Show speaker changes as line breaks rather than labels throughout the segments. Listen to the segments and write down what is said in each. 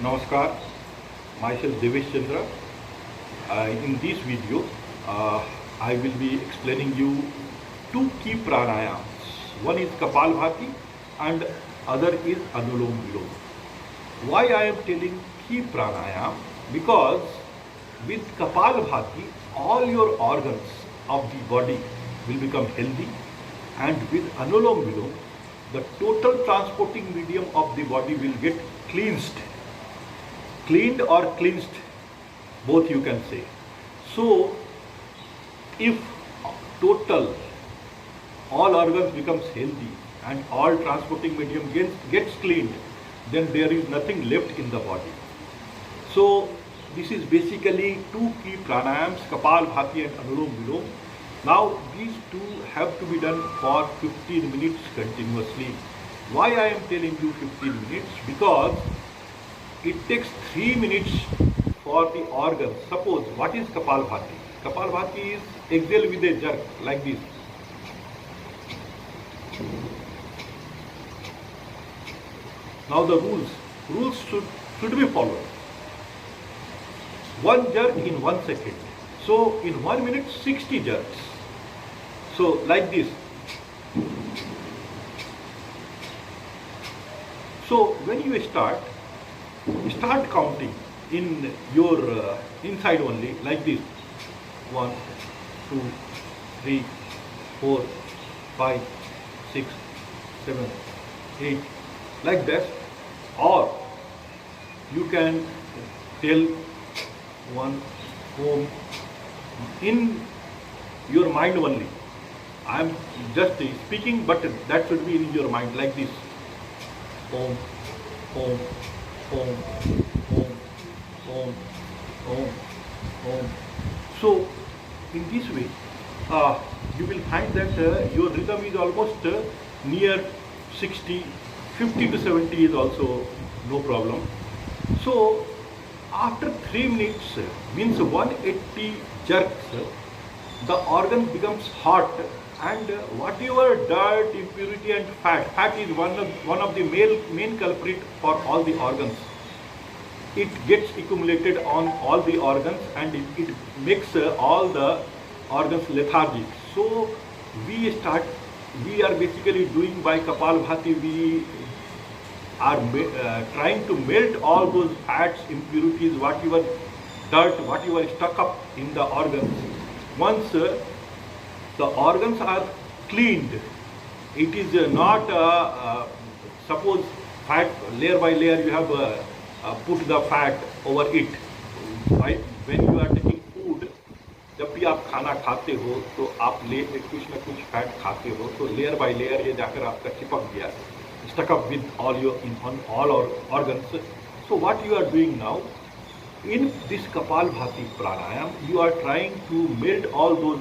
Namaskar, myself Devesh Chandra. In this video, I will be explaining you two key pranayams. One is Kapal Bhati and other is Anulom Vilom. Why I am telling key pranayam? Because with Kapal Bhati, all your organs of the body will become healthy, and with Anulom Vilom, the total transporting medium of the body will get cleaned or cleansed, both you can say. So if total all organs becomes healthy and all transporting medium gets cleaned, then there is nothing left in the body. So this is basically two key pranayams, Kapal Bhati and Anulom Vilom. Now these two have to be done for 15 minutes continuously. Why I am telling you 15 minutes? Because it takes 3 minutes for the organs. Suppose, what is Kapal Bhati? Kapal Bhati is exhale with a jerk, like this. Now the rules should be followed. One jerk in 1 second. So in 1 minute, 60 jerks. So like this. So when you start counting in your inside only, like this. 1, 2, 3, 4, 5, 6, 7, 8, like that. Or you can tell one home in your mind only. I am just speaking, but that should be in your mind, like this. Om, Om, Om, Om, Om, Om, Om. So in this way, you will find that your rhythm is almost near 60, 50 to 70 is also no problem. So after 3 minutes, means 180 jerks, the organ becomes hot, and whatever dirt, impurity and fat is one of the main culprit for all the organs. It gets accumulated on all the organs and it makes all the organs lethargic. So we are basically doing by Kapal Bhati, we are trying to melt all those fats, impurities, whatever dirt, whatever stuck up in the organs. Once the organs are cleaned, it is not, suppose fat layer by layer you have put the fat over it, right? When you are taking food, जब भी आप खाना खाते हो तो आप कुछ ना कुछ फैट खाते हो, तो लेयर बाय लेयर ये जाकर आपका चिपक गया, stuck up with all your on all our organs. So what you are doing now in this Kapal Bhati pranayam, you are trying to melt all those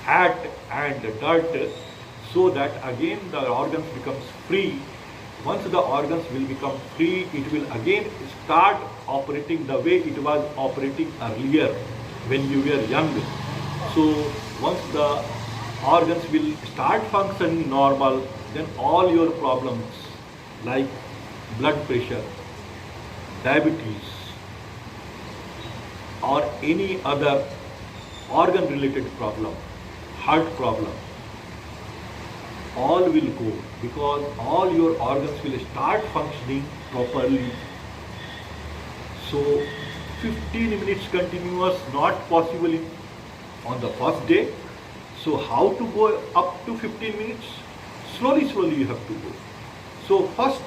fat and dirt, so that again the organs becomes free. Once the organs will become free, it will again start operating the way it was operating earlier when you were young. So once the organs will start functioning normal, then all your problems like blood pressure, diabetes or any other organ related problem, heart problem, all will go, because all your organs will start functioning properly. So 15 minutes continuous not possible on the first day. So how to go up to 15 minutes? Slowly you have to go. So first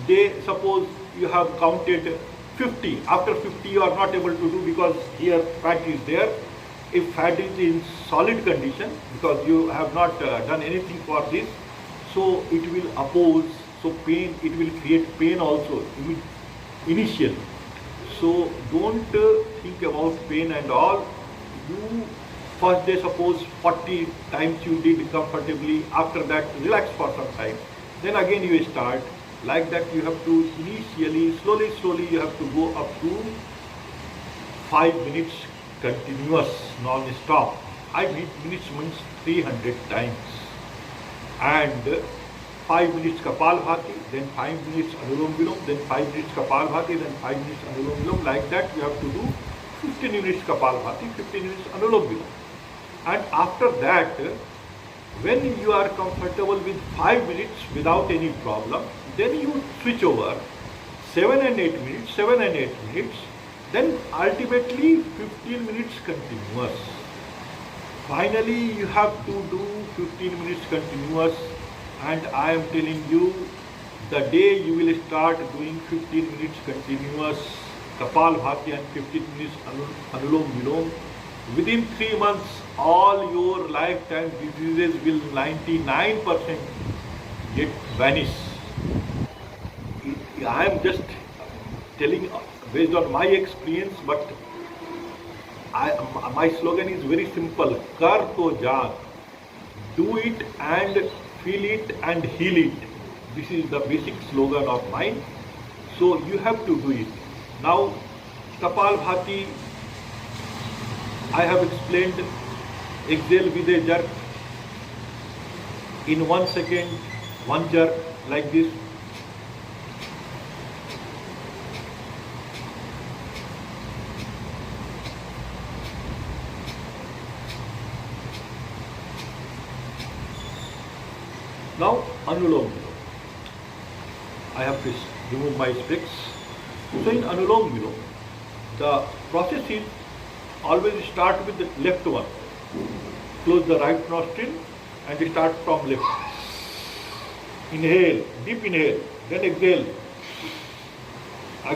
day, suppose you have counted 50. After 50 you are not able to do, because here fat is there. If fat is in solid condition, because you have not done anything for this, so it will oppose, so pain, it will create pain also initially. So don't think about pain and all. You first day, suppose 40 times you did comfortably, after that relax for some time, then again you start. Like that you have to initially, slowly you have to go up to 5 minutes continuous, non-stop. 5 minutes means 300 times. And 5 minutes Kapal Bhati, then 5 minutes Anulom Vilom, then 5 minutes Kapal Bhati, then 5 minutes Anulom Vilom. Like that you have to do 15 minutes Kapal Bhati, 15 minutes Anulom Vilom. And after that, when you are comfortable with 5 minutes without any problem, then you switch over 7 and 8 minutes, 7 and 8 minutes, then ultimately 15 minutes continuous. Finally, you have to do 15 minutes continuous, and I am telling you, the day you will start doing 15 minutes continuous Kapal Bhati and 15 minutes Anulom Vilom, within 3 months, all your lifetime diseases will 99% get vanish. I am just telling based on my experience, but my slogan is very simple: Kar to jaan. Do it and feel it and heal it. This is the basic slogan of mine. So you have to do it. Now, Kapal Bhati, I have explained. Exhale with a jerk. In 1 second, one jerk like this. Now Anulom Vilom. I have to remove my specs. So in Anulom Vilom, the process is always start with the left one. Close the right nostril and start from left. Inhale, deep inhale, then exhale.